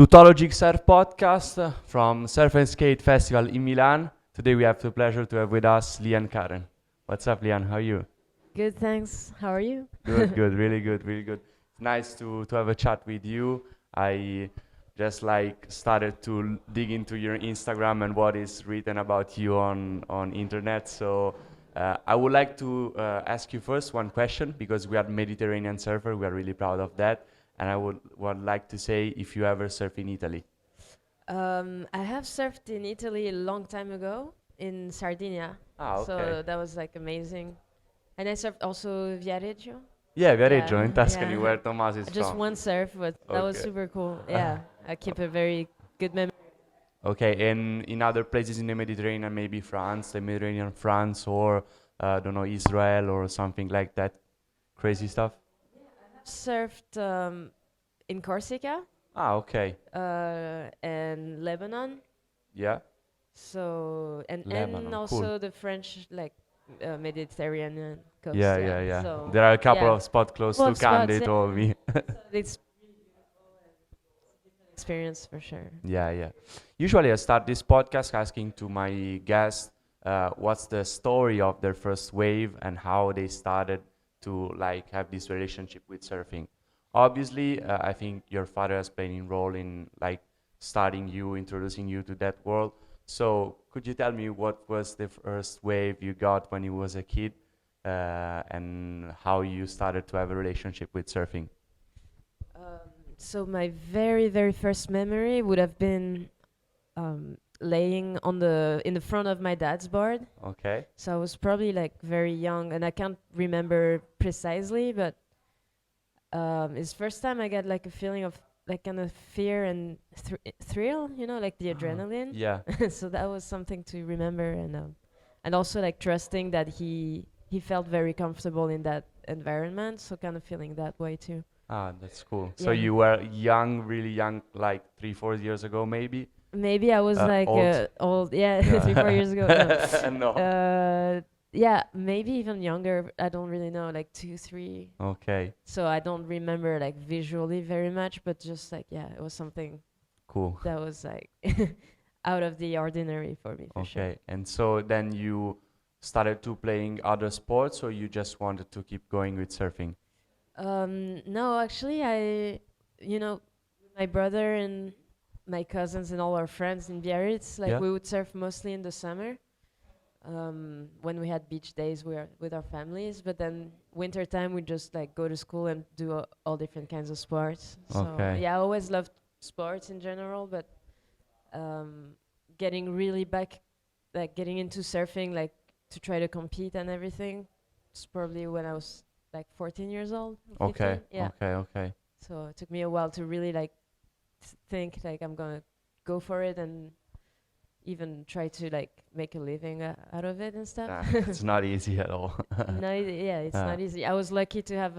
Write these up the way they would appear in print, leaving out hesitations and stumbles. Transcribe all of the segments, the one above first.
Tuttologic Surf Podcast from Surf and Skate Festival in Milan. Today we have the pleasure to have with us Lee-Ann Curren. What's up, Lee-Ann? How are you? Good, thanks. How are you? Good, good, really good, really good. It's nice to have a chat with you. I just started to dig into your Instagram and what is written about you on internet. So I would like to ask you first one question because we are Mediterranean surfer. We are really proud of that. And I would like to say if you ever surf in Italy. I have surfed in Italy a long time ago in Sardinia. Ah, okay. So that was like amazing. And I surfed also Viareggio. Yeah, Viareggio Yeah, in Tuscany, yeah. where Tomas is Just from. one surf, but that was Okay. super cool. Yeah, I keep a very good memory. Okay, and in other places in the Mediterranean, maybe France, the Mediterranean France, or I don't know, Israel or something like that. Crazy stuff. Surfed in Corsica Ah, okay. and Lebanon. Yeah. So and Lebanon, also cool. the French Mediterranean coast. Yeah, yeah, yeah. So There are a couple yeah, of spots close couple to of Cannes, spots. they Yeah. told me. It's experience for sure. Yeah, yeah. Usually I start this podcast asking to my guests what's the story of their first wave and how they started to have this relationship with surfing. Obviously, I think your father has played a role in starting you, introducing you to that world. So could you tell me what was the first wave you got when you was a kid and how you started to have a relationship with surfing? So my very very first memory would have been laying in the front of my dad's board. Okay. So I was probably like very young, and I can't remember precisely, but it's first time I got like a feeling of like kind of fear and thrill, you know, like the adrenaline. Yeah. So that was something to remember, and also like trusting that he felt very comfortable in that environment. So kind of feeling that way too. Ah, that's cool. So Yeah. you were young, really young, like 3, 4 years ago, maybe? Maybe I was like Old? old, yeah, Yeah. 3, 4 years ago. No. No. Yeah, maybe even younger. I don't really know, like 2, 3. Okay, So I don't remember like visually very much, but just like yeah, it was something cool. that was like out of the ordinary for me for sure. Okay, and so then you started to playing other sports, or you just wanted to keep going with surfing? No, actually, you know, my brother and my cousins and all our friends in Biarritz, like Yeah. we would surf mostly in the summer. When we had beach days with our families, but then winter time we just like go to school and do all different kinds of sports. So Okay. yeah, I always loved sports in general, but getting really back, like getting into surfing, like to try to compete and everything, it's probably when I was like 14 years old. Okay. 15, yeah. Okay. Okay. So it took me a while to really like think like I'm gonna go for it and even try to like make a living out of it and stuff. It's not easy at all. No, yeah, it's not easy. I was lucky to have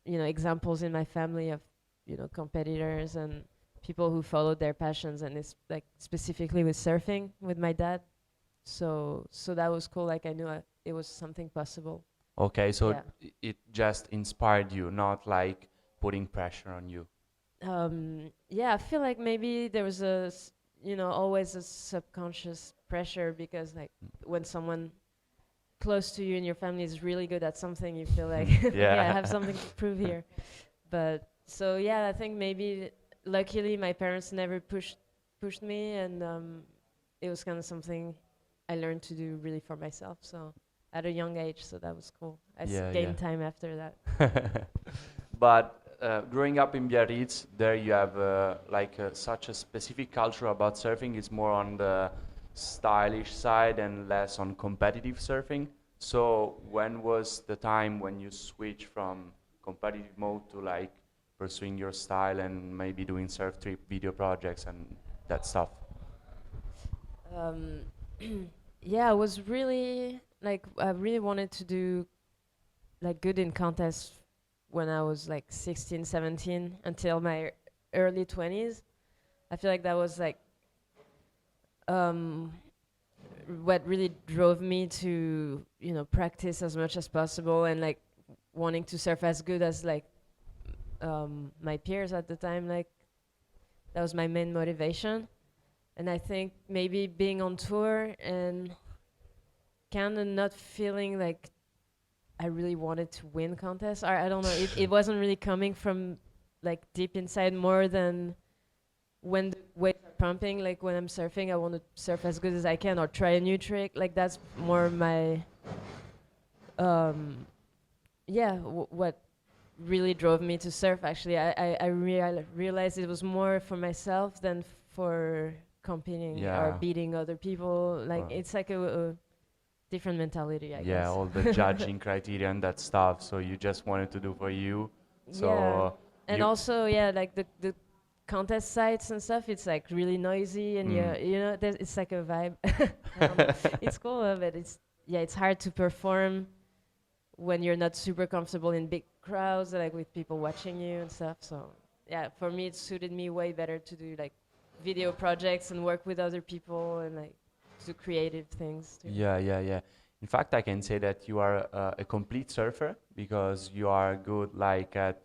you know, examples in my family of, you know, competitors and people who followed their passions, and it's like specifically with surfing with my dad. So that was cool. Like I knew it was something possible. Okay, so Yeah. it just inspired you, not like putting pressure on you. Yeah, I feel like maybe there was you know, always a subconscious pressure because like when someone close to you in your family is really good at something, you feel like Yeah. yeah, I have something to prove here. But so yeah, I think maybe luckily my parents never pushed me, and it was kind of something I learned to do really for myself. So at a young age, so that was cool. I Yeah, gained yeah. time after that. But growing up in Biarritz, there you have such a specific culture about surfing. It's more on the stylish side and less on competitive surfing. So when was the time when you switched from competitive mode to like pursuing your style and maybe doing surf trip video projects and that stuff? Um, yeah, I was really like I really wanted to do like good in contests when I was like 16, 17 until my early 20s. I feel like that was like um, what really drove me to, you know, practice as much as possible and like wanting to surf as good as like my peers at the time, like that was my main motivation. And I think maybe being on tour and kind of not feeling like I really wanted to win contests, or I don't know, it wasn't really coming from like deep inside more than when the waves are pumping. Like when I'm surfing, I want to surf as good as I can or try a new trick. Like that's more my um, what really drove me to surf. Actually, I realized it was more for myself than for competing or Yeah. beating other people. Like Wow. it's like a different mentality, I Yeah, guess. all the judging criteria and that stuff. So you just wanted to do for you. Yeah, So and you. also yeah, like the contest sites and stuff. It's like really noisy, and Mm. yeah, you know, it's like a vibe. I don't know. It's cool, but it's hard to perform when you're not super comfortable in big crowds, like with people watching you and stuff. So yeah, for me, it suited me way better to do like video projects and work with other people and like do creative things too. Yeah, yeah, yeah. In fact, I can say that you are a complete surfer because you are good like at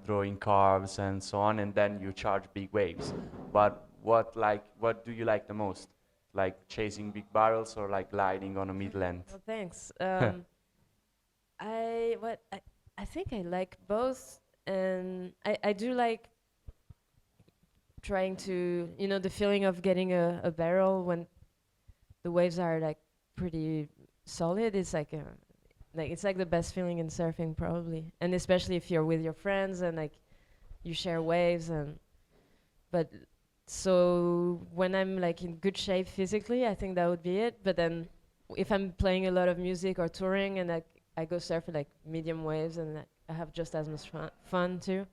drawing curves and so on, and then you charge big waves. But what do you like the most? Like chasing big barrels or like gliding on a mid-length? Well, thanks. I what I think I like both, and I do like trying to, you know, the feeling of getting a barrel when the waves are like pretty solid. It's like it's like the best feeling in surfing probably, and especially if you're with your friends and like you share waves. And but so when I'm like in good shape physically, I think that would be it. But then if I'm playing a lot of music or touring and I go surf at like medium waves, and I have just as much fun too.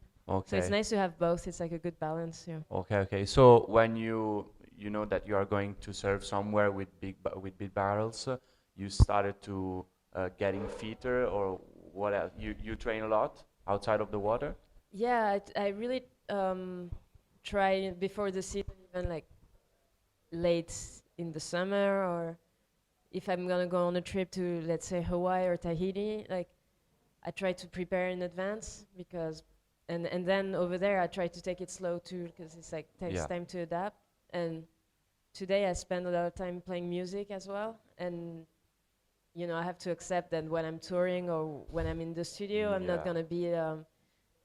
So it's Okay. nice to have both. It's like a good balance. Yeah. Okay, okay. So when you know that you are going to serve somewhere with with big barrels, you started to getting fitter or what else? You train a lot outside of the water? Yeah, I really try before the season, even like late in the summer, or if I'm gonna go on a trip to, let's say, Hawaii or Tahiti, like I try to prepare in advance because, and then over there I try to take it slow too because it's like takes Yeah. time to adapt. And today I spend a lot of time playing music as well, and you know I have to accept that when I'm touring or when I'm in the studio, I'm not Yeah. gonna be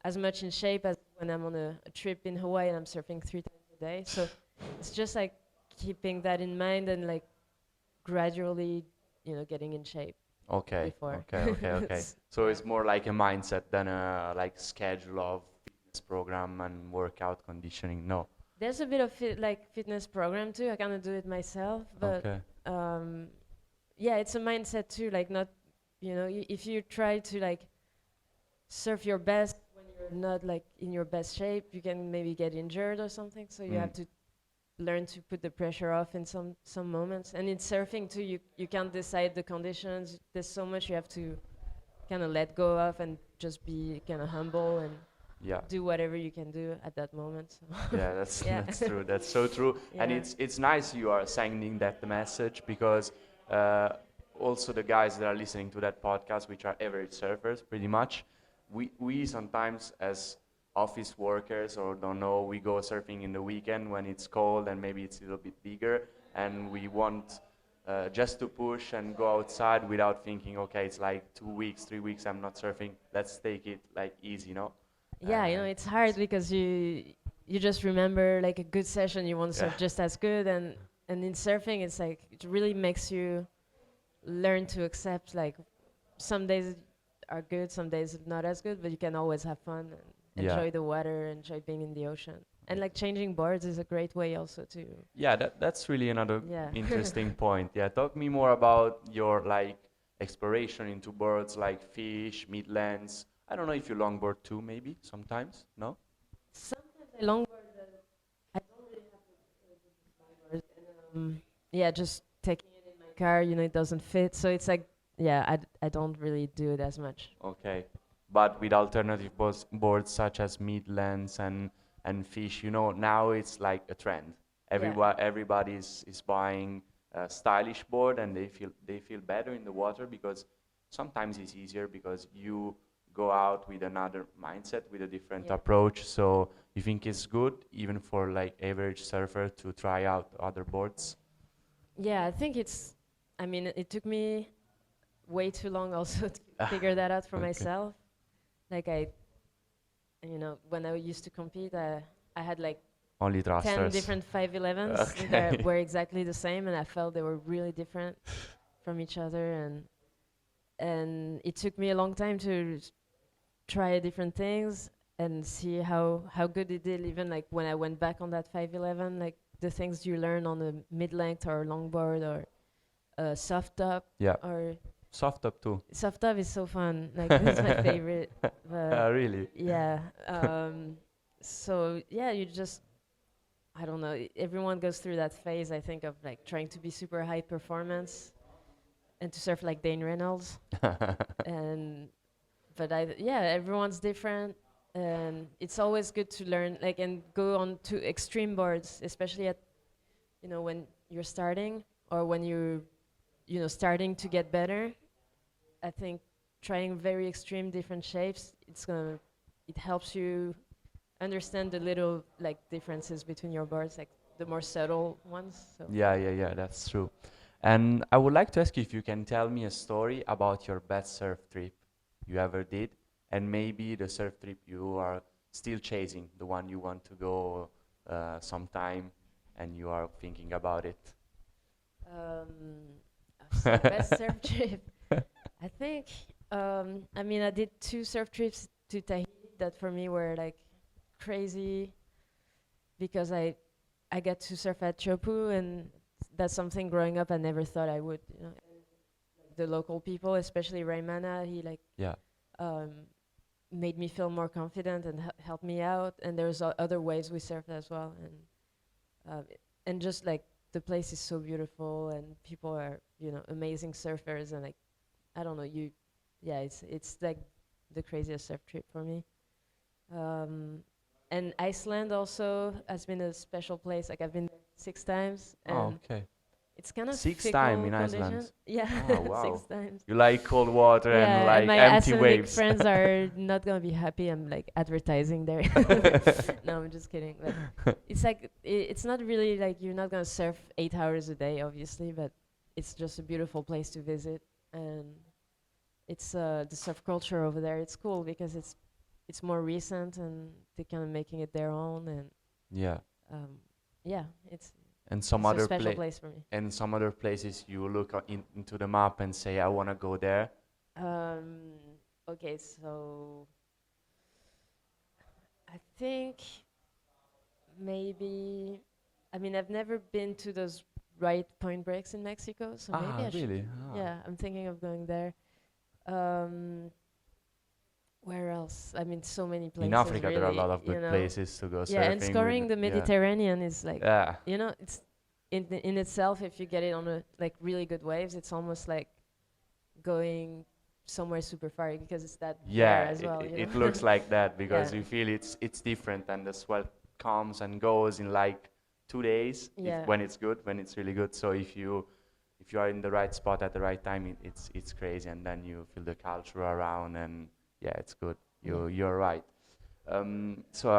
as much in shape as when I'm on a trip in Hawaii and I'm surfing 3 times a day. So it's just like keeping that in mind and like gradually, you know, getting in shape Okay, before. okay, okay, okay. So Yeah. it's more like a mindset than a like schedule of fitness program and workout conditioning. No. There's a bit of like fitness program too. I kind of do it myself, but Okay. um, yeah, it's a mindset too. Like not, you know, if you try to like surf your best when you're not like in your best shape, you can maybe get injured or something. So you Mm. have to learn to put the pressure off in some moments. And in surfing too, you can't decide the conditions. There's so much you have to kind of let go of and just be kind of humble and Yeah. do whatever you can do at that moment. So Yeah, that's yeah. that's true. That's so true. And Yeah. it's nice you are sending that message because uh, also the guys that are listening to that podcast, which are average surfers, pretty much, we sometimes as office workers or don't know, we go surfing in the weekend when it's cold and maybe it's a little bit bigger, and we want just to push and go outside without thinking, okay, it's like 2 weeks, 3 weeks, I'm not surfing. Let's take it like easy, you know? Yeah, you know, it's hard because you just remember like a good session, you want to Yeah. surf just as good. And in surfing it's like it really makes you learn to accept like some days are good, some days not as good, but you can always have fun and Yeah. enjoy the water, enjoy being in the ocean. And like changing boards is a great way also to Yeah, that's really another yeah. interesting point. Yeah, talk me more about your like exploration into birds like fish, midlands. I don't know if you longboard too, maybe sometimes. No? Sometimes I longboard, I don't really have a good longboard, and yeah, just taking it in my car, you know, it doesn't fit, so it's like yeah, I don't really do it as much. Okay. But with alternative boards such as midlands and fish, now it's like a trend. Yeah. Everybody is buying a stylish board and they feel better in the water because sometimes it's easier because you go out with another mindset, with a different Yeah. approach. So you think it's good even for like average surfer to try out other boards? Yeah, I think it's. I mean, it took me way too long also to figure that out for Okay. myself. Like when I used to compete, I had like Only 10 thrusters. different 511s that Okay. were exactly the same, and I felt they were really different from each other, and it took me a long time to try different things and see how good it did. Even like when I went back on that 511, like the things you learn on a mid-length or longboard or soft top Yeah. or Soft top too. soft top is so fun. Like that's my favorite. But Really? yeah, so yeah, you just I don't know. Everyone goes through that phase, I think, of like trying to be super high performance and to surf like Dane Reynolds. And but yeah, everyone's different, and it's always good to learn like and go on to extreme boards, especially at when you're starting or when you're starting to get better. I think trying very extreme different shapes, it helps you understand the little like differences between your boards, like the more subtle ones. So Yeah, yeah, yeah, that's true. And I would like to ask you if you can tell me a story about your best surf trip you ever did, and maybe the surf trip you are still chasing, the one you want to go sometime, and you are thinking about it. um, so best surf trip. I think I mean I did 2 surf trips to Tahiti that for me were like crazy because I get to surf at Chopu, and that's something growing up I never thought I would. The local people, especially Raymana, he like Yeah, um, made me feel more confident and helped me out. And there's other ways we surfed as well, and just like the place is so beautiful, and people are amazing surfers, and like I don't know yeah, it's like the craziest surf trip for me. Um, and Iceland also has been a special place. Like I've been 6 times, oh, and okay. it's kind of Six time fickle in condition. Iceland. Yeah, Oh, six wow. times. You like cold water and Yeah, and like my empty Icelandic waves. friends are not gonna be happy. I'm like advertising there. No, I'm just kidding. But it's like it's not really like you're not gonna surf 8 hours a day, obviously, but it's just a beautiful place to visit, and it's the surf culture over there. It's cool because it's more recent, and they're kind of making it their own, and Yeah. um, yeah, And some it's a other special place for me. and some other places you look into the map and say, I want to go there. Um, okay, so I think maybe, I mean, I've never been to those right point breaks in Mexico, so maybe Ah, I should. really? Ah. Yeah, I'm thinking of going there. Um, where else? I mean, so many In places, Africa, there are a really, lot of good places to go Yeah, and surfing with. scoring the Yeah. Mediterranean is like, Yeah. it's in itself, if you get it on a like really good waves, it's almost like going somewhere super far because it's that rare Yeah, as well, it looks like that because Yeah. you feel it's different and the swell comes and goes in like 2 days if Yeah. when it's good, when it's really good. So if you are in the right spot at the right time, it's crazy, and then you feel the culture around, and yeah, it's good. Yeah. You're right. So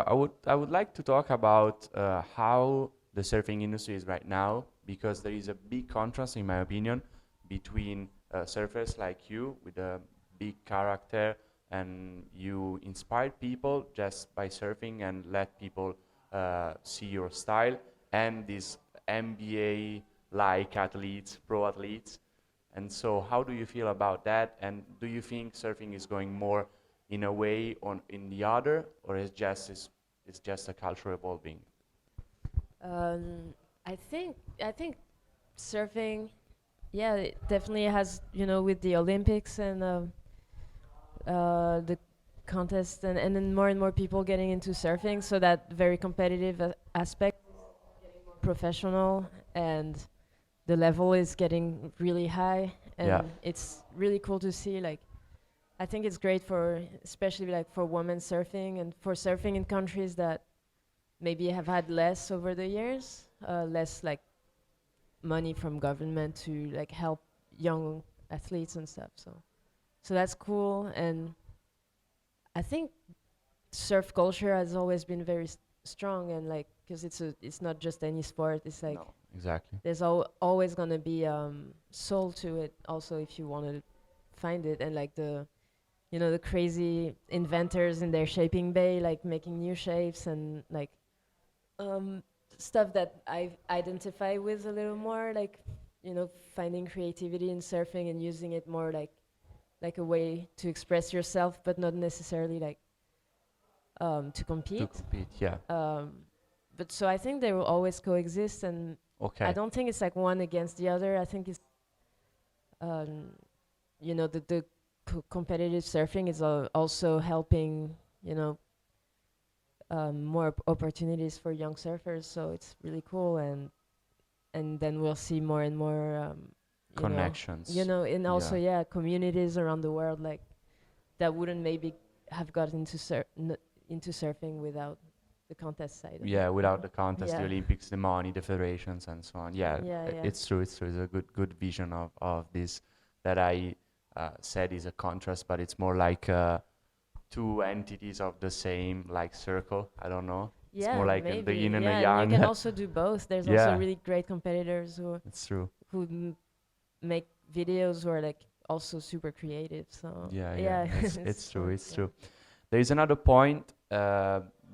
I would like to talk about how the surfing industry is right now, because there is a big contrast, in my opinion, between surfers like you with a big character, and you inspire people just by surfing and let people see your style, and these MBA-like athletes, pro athletes. And so, how do you feel about that? And do you think surfing is going more in a way on in the other, or it's just a culture evolving? Um, I think surfing, yeah, it definitely has with the Olympics and the contest, and then more and more people getting into surfing, so that very competitive aspect, professional, and the level is getting really high, Yeah, and it's really cool to see. Like, I think it's great for, especially like for women surfing and for surfing in countries that maybe have had less over the years, less like money from government to like help young athletes and stuff. So that's cool, and I think surf culture has always been very strong, and like, because it's not just any sport. It's like No, exactly. there's always gonna be soul to it. Also, if you want to find it, and like the crazy inventors in their shaping bay, like making new shapes and like um, stuff that I identify with a little more, like finding creativity in surfing and using it more like a way to express yourself, but not necessarily like to To compete. compete, yeah. But so I think they will always coexist, and I Okay. don't think it's like one against the other. I think it's um, the competitive surfing is also helping more opportunities for young surfers. So it's really cool, and then we'll see more and more Connections. and also Yeah. communities around the world like that wouldn't maybe have got into surfing without the contest side of it. Yeah, without the contest, the Yeah. Olympics, the money, the federations, and so on. Yeah, Yeah, yeah. it's true. It's true. It's a good vision of this that I said is a contrast, but it's more like two entities of the same like circle. I don't know. It's more Yeah, like the maybe. yin and the Yeah, and you yang. can also do both. There's also Yeah, really great competitors it's true. who make videos who are like also super creative. So Yeah, yeah, yeah, it's it's true. fun. It's Yeah. true. There is another point.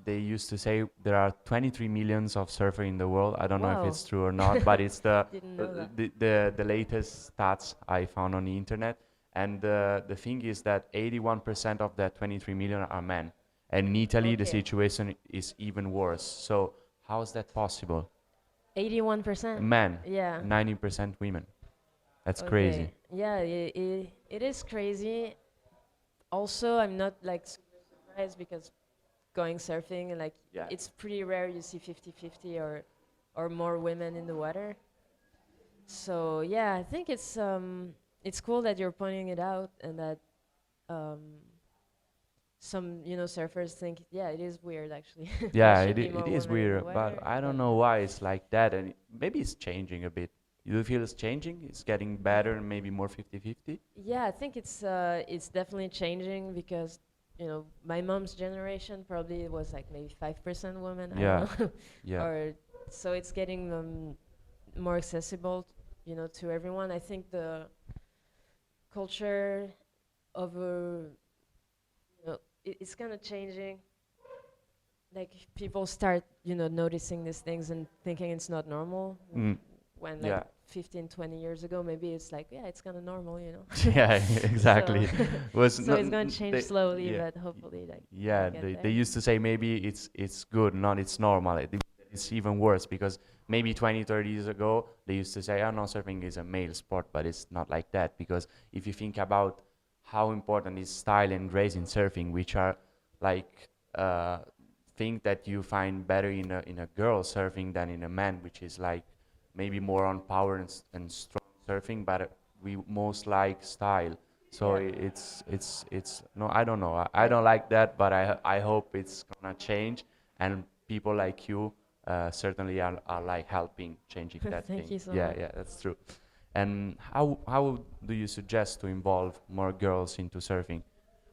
They used to say there are 23 millions of surfers in the world. I don't know if Wow. it's true or not, but it's Didn't know that. the latest stats I found on the internet. And the thing is that 81% of that 23 million are men. And in Italy, the Okay. situation is even worse. So how is that possible? 81%. Men, Yeah. 90% women. That's crazy. Okay. Yeah, it is crazy. Also, I'm not like super surprised because going surfing and like Yeah. it's pretty rare you see 50-50 or more women in the water. So yeah, I think it's cool that you're pointing it out and that um some surfers think yeah it is weird actually there Yeah, should be it more is women in the weird, but water, I don't but know why it's like that, and maybe it's changing a bit. You feel it's changing? It's getting better and maybe more 50-50? yeah, I think it's definitely changing because my mom's generation probably was like maybe 5% women, I don't Yeah, know. yeah. Or so it's getting more accessible to everyone. I think the culture of it's kind of changing, like people start noticing these things and thinking it's not normal Mm, when like yeah. 15-20 years ago maybe it's like yeah it's kind of normal Yeah, so exactly. Was so not it's going to change they, slowly yeah. but hopefully like we'll Yeah, get they there. used to say maybe it's good, not it's normal. It's even worse because maybe 20, 30 years ago they used to say, oh no, surfing is a male sport, but it's not like that because if you think about how important is style and grace in surfing, which are like things that you find better in a girl surfing than in a man, which is like maybe more on power and strong surfing, but we most like style. So Yeah, it's no, I don't know. I I don't like that, but I hope it's gonna change, and people like you certainly are like helping changing that thank thing. you so Yeah, much. yeah, that's true. And how do you suggest to involve more girls into surfing?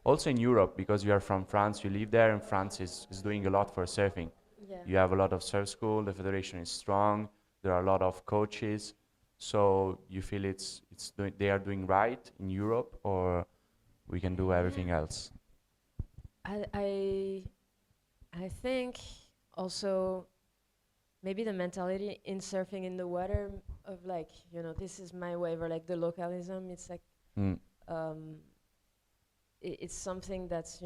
Also in Europe, because you are from France, you live there, and France is doing a lot for surfing. Yeah. You have a lot of surf school. The federation is strong. There are a lot of coaches. So you feel they are doing right in Europe, or we can do everything Yeah. else. I I I think also maybe the mentality in surfing in the water of like this is my wave or like the localism. It's like Mm. um, it's something that's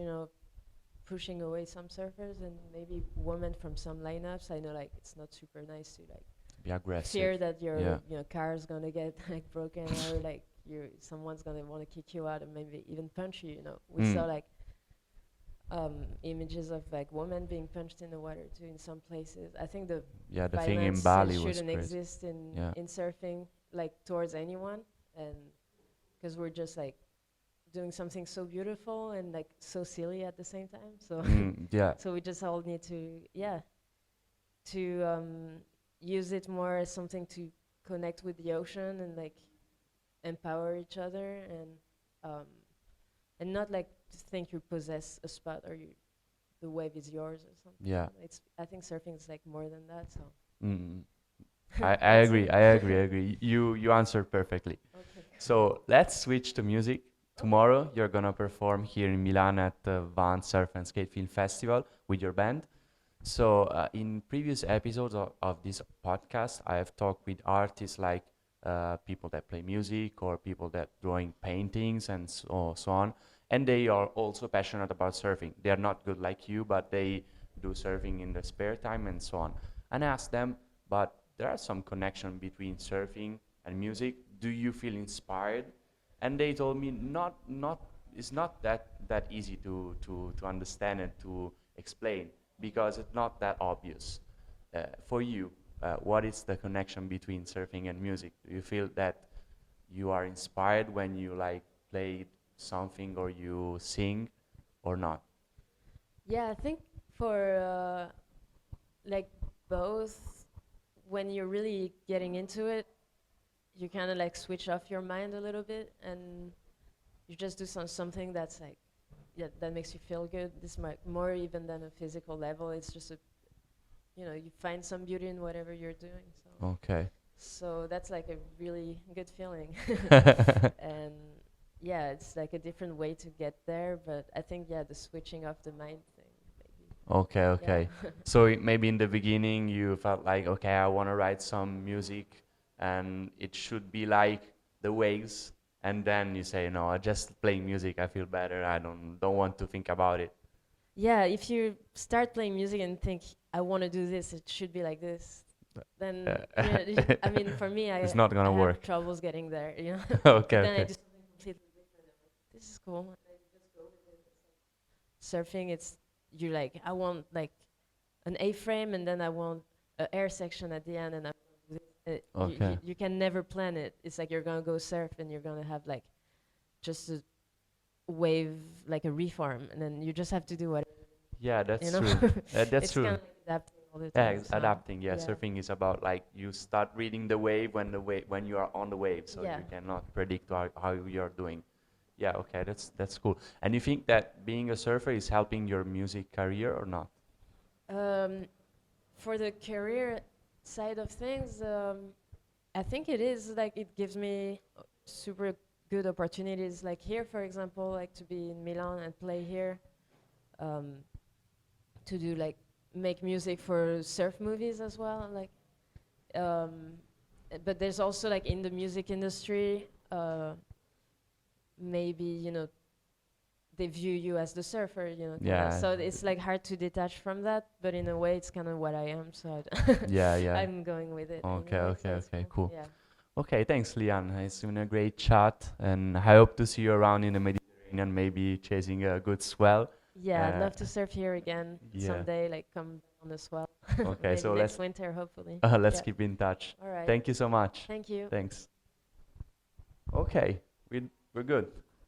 pushing away some surfers and maybe women from some lineups. I know like it's not super nice to like Be aggressive. fear that your Yeah. car is gonna get like broken or like someone's gonna want to kick you out and maybe even punch you. We saw Mm. like images of like women being punched in the water too in some places. I think the Yeah, the thing in violence Bali was shouldn't crazy. exist Yeah. in surfing like towards anyone, and because we're just like doing something so beautiful and like so silly at the same time. So Yeah. so we just all need to use it more as something to connect with the ocean and like empower each other um, and not like think you possess a spot or the wave is yours or something. Yeah. I think surfing is like more than that. So Mm. I that's agree. it. I agree. I agree. You answered perfectly. Okay. So let's switch to music. Tomorrow you're gonna perform here in Milan at the Van Surf and Skate Film Festival with your band. So in previous episodes of this podcast, I have talked with artists like people that play music or people that drawing paintings and so on, and they are also passionate about surfing. They are not good like you, but they do surfing in their spare time and so on. And I asked them, but there are some connection between surfing and music. Do you feel inspired? And they told me not it's not that easy to understand and to explain because it's not that obvious. For you, what is the connection between surfing and music? Do you feel that you are inspired when you like play something or you sing or not? Yeah, I think for like both, when you're really getting into it, you kind of like switch off your mind a little bit and you just do something that's like, yeah, that makes you feel good. This might more even than a physical level. It's just you find some beauty in whatever you're doing. Okay. So that's like a really good feeling. And yeah, it's like a different way to get there. But I think, yeah, the switching off the mind thing, maybe. Okay, okay. Yeah. So maybe in the beginning you felt like, okay, I want to write some music and it should be like the waves, and then you say, no, I just playing music, I feel better. I don't want to think about it. Yeah, if you start playing music and think, I want to do this, it should be like this, then I mean, for me, It's not I gonna have work. troubles getting there, Okay, But then I okay. do something completely different. I'm like, this is cool. And I just go with it. It's like surfing, it's you're like, I want like an A-frame, and then I want an air section at the end, and Okay. you can never plan it. It's like you're gonna go surf, and you're gonna have like just a wave, like a reform, and then you just have to do what Yeah, you that's know. true. That's It's true. kind of like adapting all the Yeah, time. So adapting. Yeah, yeah, surfing is about like you start reading the wave when you are on the wave, so yeah. you cannot predict how you're doing. Yeah, okay, that's cool. And you think that being a surfer is helping your music career or not? Um, for the career side of things, I think it is like it gives me super good opportunities. Like here, for example, like to be in Milan and play here, um, to do like make music for surf movies as well. Like, um, but there's also like in the music industry, maybe they view you as the surfer, kinda. Yeah, So it's like hard to detach from that, but in a way, it's kind of what I am. So yeah, yeah. I'm going with it. Okay, Anyway, okay, so it's okay, cool. cool. Yeah. Okay, thanks, Lee-Ann. It's been a great chat, and I hope to see you around in the Mediterranean, maybe chasing a good swell. Yeah, I'd Uh, love to surf here again yeah. someday. Like come on as well. Okay, Maybe so next winter, hopefully. let's Yeah. keep in touch. All right. Thank you so much. Thank you. Thanks. Okay, we're good.